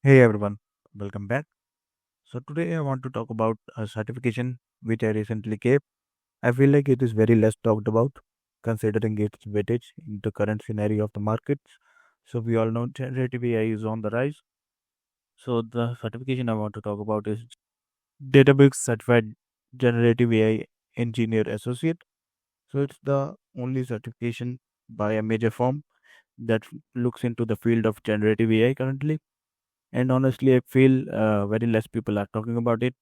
Hey everyone, welcome back. So today I want to talk about a certification which I recently gave. I feel like it is very less talked about considering its weightage in the current scenario of the markets. So we all know generative AI is on the rise. So the certification I want to talk about is Databricks Certified Generative AI Engineer Associate. So it's the only certification by a major firm that looks into the field of generative AI currently. And honestly, I feel very less people are talking about it.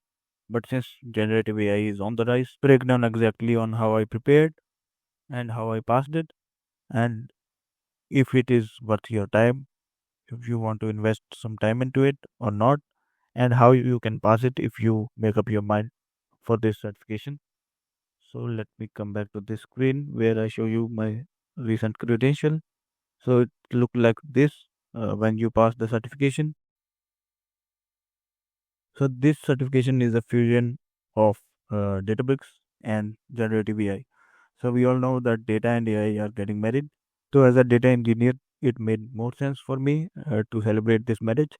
But since generative AI is on the rise, break down exactly on how I prepared and how I passed it, and if it is worth your time, if you want to invest some time into it or not, and how you can pass it if you make up your mind for this certification. So let me come back to this screen where I show you my recent credential. So it look like this when you pass the certification. So this certification is a fusion of Databricks and generative AI. So we all know that data and AI are getting married. So as a data engineer, it made more sense for me to celebrate this marriage.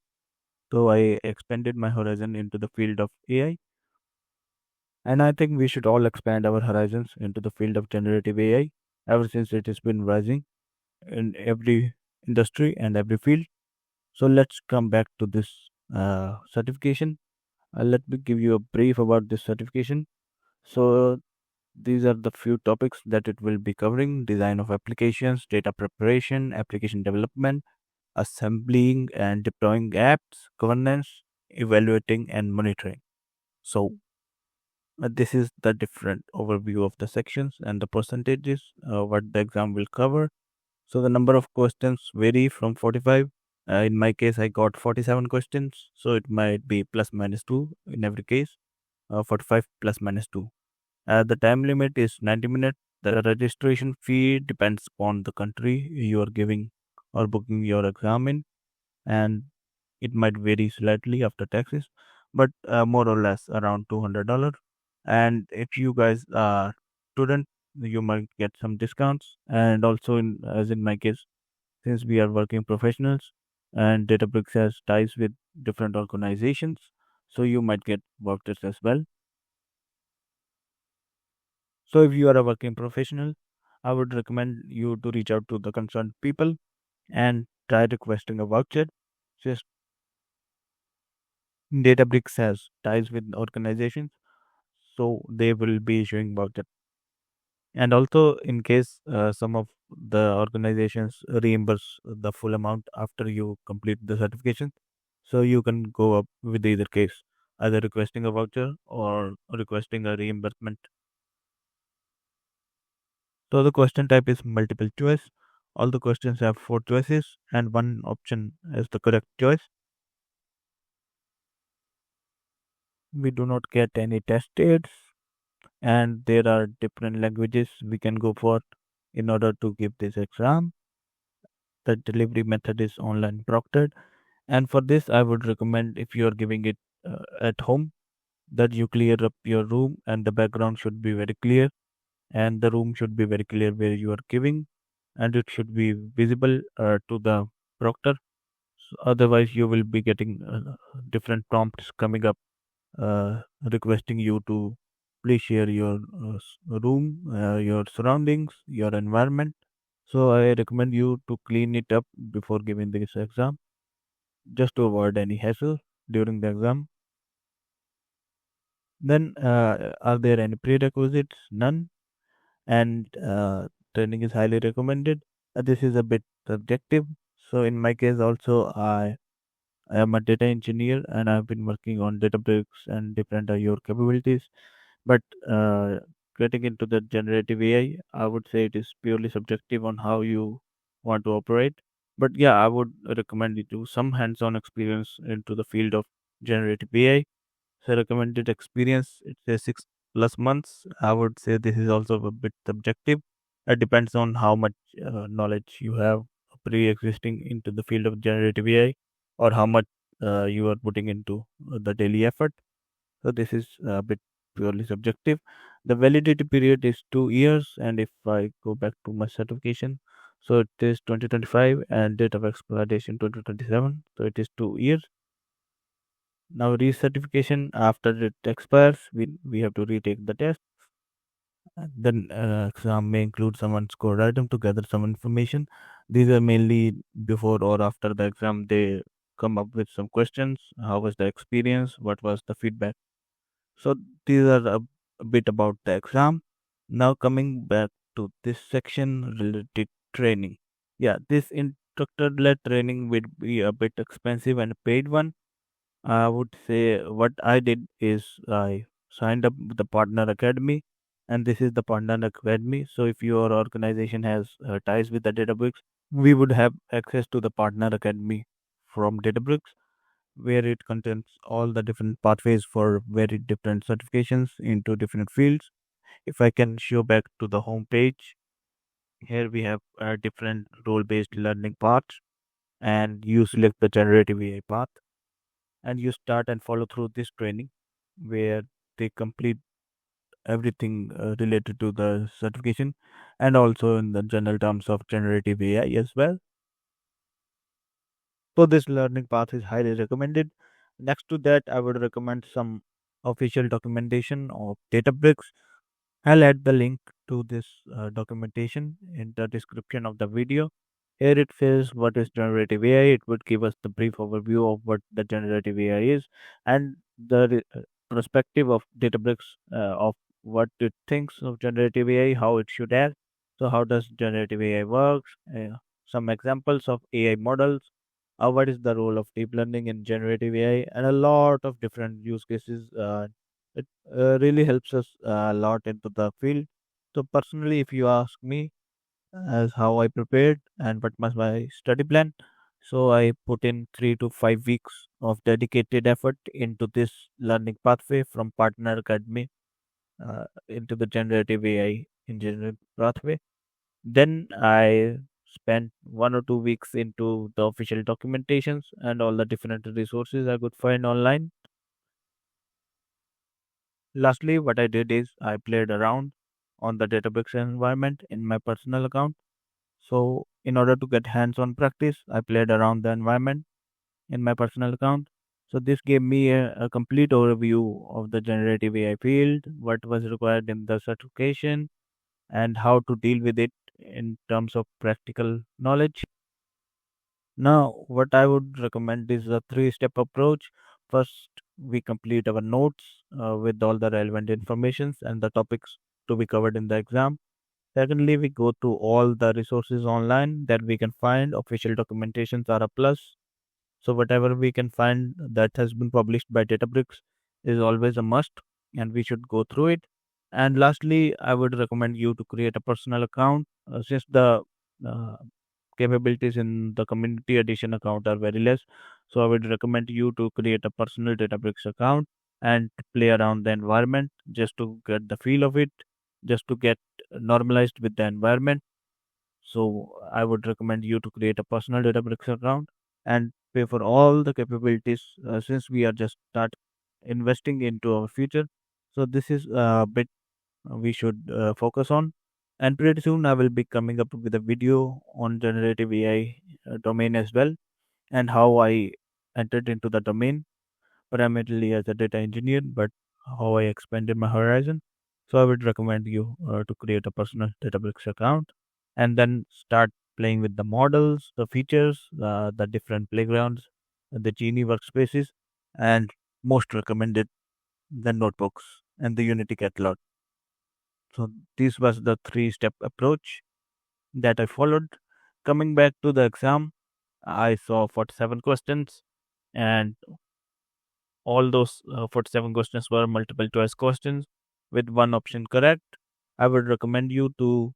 So I expanded my horizon into the field of AI, and I think we should all expand our horizons into the field of generative AI ever since it has been rising in every industry and every field. So let's come back to this certification. Let me give you a brief about this certification. So these are the few topics that it will be covering: design of applications, data preparation, application development, assembling and deploying apps, governance, evaluating, and monitoring. So, this is the different overview of the sections and the percentages what the exam will cover. So, the number of questions vary from 45. In my case, I got 47 questions, so it might be plus minus 2 in every case, 45 plus minus 2. The time limit is 90 minutes. The registration fee depends upon the country you are giving or booking your exam in, and it might vary slightly after taxes, but more or less around $200. And if you guys are student, you might get some discounts. And also, as in my case, since we are working professionals, and Databricks has ties with different organizations, so you might get vouchers as well. So if you are a working professional, I would recommend you to reach out to the concerned people and try requesting a voucher. Just Databricks has ties with organizations, so they will be issuing voucher. And also, in case some of the organizations reimburse the full amount after you complete the certification, so you can go up with either case, either requesting a voucher or requesting a reimbursement. So the question type is multiple choice. All the questions have four choices and one option is the correct choice. We do not get any test dates, and there are different languages we can go for in order to give this exam. The delivery method is online proctored, and for this, I would recommend if you are giving it at home that you clear up your room and the background should be very clear and the room should be very clear where you are giving and it should be visible to the proctor. Otherwise, you will be getting different prompts coming up requesting you to please share your room, your surroundings, your environment. So I recommend you to clean it up before giving this exam, just to avoid any hassle during the exam. Then, are there any prerequisites? None. And training is highly recommended. This is a bit subjective. So in my case, also I am a data engineer and I've been working on Databricks and different Azure capabilities. But getting into the generative AI, I would say it is purely subjective on how you want to operate. But yeah, I would recommend you to some hands-on experience into the field of generative AI. So recommended experience, it's a 6 plus months. I would say this is also a bit subjective. It depends on how much knowledge you have pre-existing into the field of generative AI, or how much you are putting into the daily effort. So this is a bit purely subjective. The validity period is 2 years, and if I go back to my certification, so it is 2025 and date of expiration 2027. So it is 2 years. Now recertification, after it expires, we have to retake the test. Then exam may include someone's score item to gather some information. These are mainly before or after the exam. They come up with some questions. How was the experience? What was the feedback? So these are a bit about the exam. Now coming back to this section related training. Yeah, this instructor-led training would be a bit expensive and a paid one. I would say what I did is I signed up with the Partner Academy, and this is the Partner Academy. So if your organization has ties with the Databricks, we would have access to the Partner Academy from Databricks, where it contains all the different pathways for very different certifications into different fields. If I can show back to the home page, here we have different role-based learning paths, and you select the generative AI path and you start and follow through this training where they complete everything related to the certification and also in the general terms of generative AI as well. So this learning path is highly recommended. Next to that, I would recommend some official documentation of Databricks. I'll add the link to this documentation in the description of the video. Here it says what is generative AI. It would give us the brief overview of what the generative AI is and the perspective of Databricks of what it thinks of generative AI, how it should act. So how does generative AI works? Some examples of AI models. What is the role of deep learning in generative AI, and a lot of different use cases. It really helps us a lot into the field. So personally, if you ask me, as how I prepared and what was my study plan. So I put in 3 to 5 weeks of dedicated effort into this learning pathway from Partner Academy into the generative AI engineering pathway. Then I spent 1 or 2 weeks into the official documentations and all the different resources I could find online. Lastly, what I did is I played around on the Databricks environment in my personal account. So, in order to get hands on practice, I played around the environment in my personal account. So, this gave me a complete overview of the generative AI field, what was required in the certification, and how to deal with it in terms of practical knowledge. Now, what I would recommend is a three-step approach. First, we complete our notes with all the relevant informations and the topics to be covered in the exam. Secondly, we go through all the resources online that we can find. Official documentations are a plus. So whatever we can find that has been published by Databricks is always a must, and we should go through it. And lastly, I would recommend you to create a personal account since the uh, capabilities in the community edition account are very less. So I would recommend you to create a personal Databricks account and play around the environment just to get the feel of it, just to get normalized with the environment. So I would recommend you to create a personal Databricks account and pay for all the capabilities since we are just start investing into our future. So this is a bit we should focus on. And pretty soon I will be coming up with a video on generative AI domain as well and how I entered into the domain primarily as a data engineer, but how I expanded my horizon. So I would recommend you to create a personal Databricks account and then start playing with the models, the features, the different playgrounds, the Genie workspaces, and most recommended the notebooks and the Unity catalog. So this was the three-step approach that I followed. Coming back to the exam, I saw 47 questions and all those 47 questions were multiple choice questions with one option correct. I would recommend you to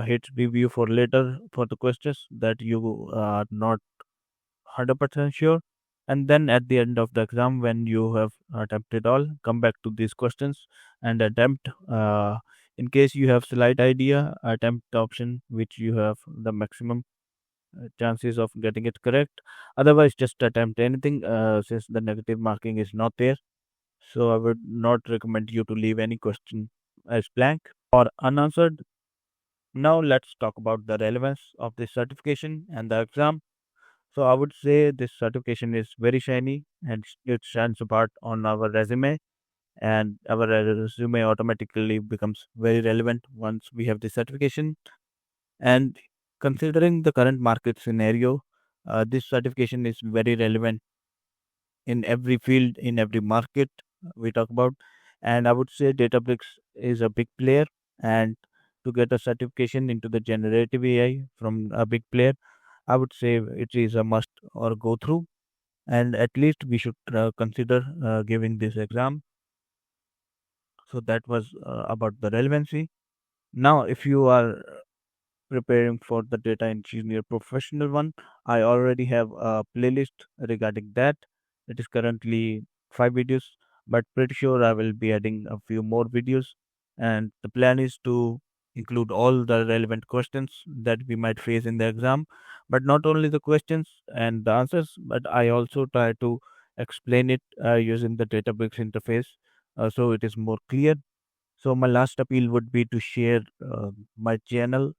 hit review for later for the questions that you are not 100% sure. And then at the end of the exam, when you have attempted all, come back to these questions and attempt. In case you have slight idea, attempt the option which you have the maximum chances of getting it correct. Otherwise, just attempt anything since the negative marking is not there. So I would not recommend you to leave any question as blank or unanswered. Now let's talk about the relevance of the certification and the exam. So I would say this certification is very shiny and it stands apart on our resume, and our resume automatically becomes very relevant once we have the certification. And considering the current market scenario, this certification is very relevant in every field, in every market we talk about. And I would say Databricks is a big player, and to get a certification into the generative AI from a big player, I would say it is a must or go through, and at least we should consider giving this exam. So that was about the relevancy. Now, if you are preparing for the data engineer professional one, I already have a playlist regarding that. It is currently 5 videos, but pretty sure I will be adding a few more videos. And the plan is to include all the relevant questions that we might face in the exam, but not only the questions and the answers, but I also try to explain it using the Databricks interface, so it is more clear. So my last appeal would be to share my channel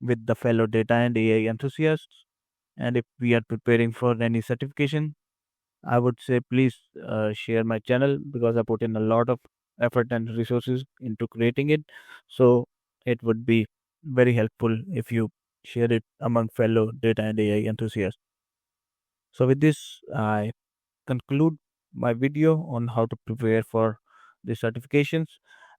with the fellow data and AI enthusiasts. And if we are preparing for any certification, I would say please share my channel, because I put in a lot of effort and resources into creating it. So it would be very helpful if you share it among fellow data and AI enthusiasts. So with this, I conclude my video on how to prepare for the certifications.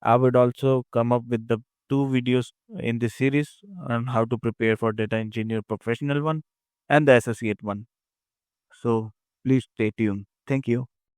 I would also come up with the 2 videos in this series on how to prepare for data engineer professional one and the associate one. So please stay tuned. Thank you.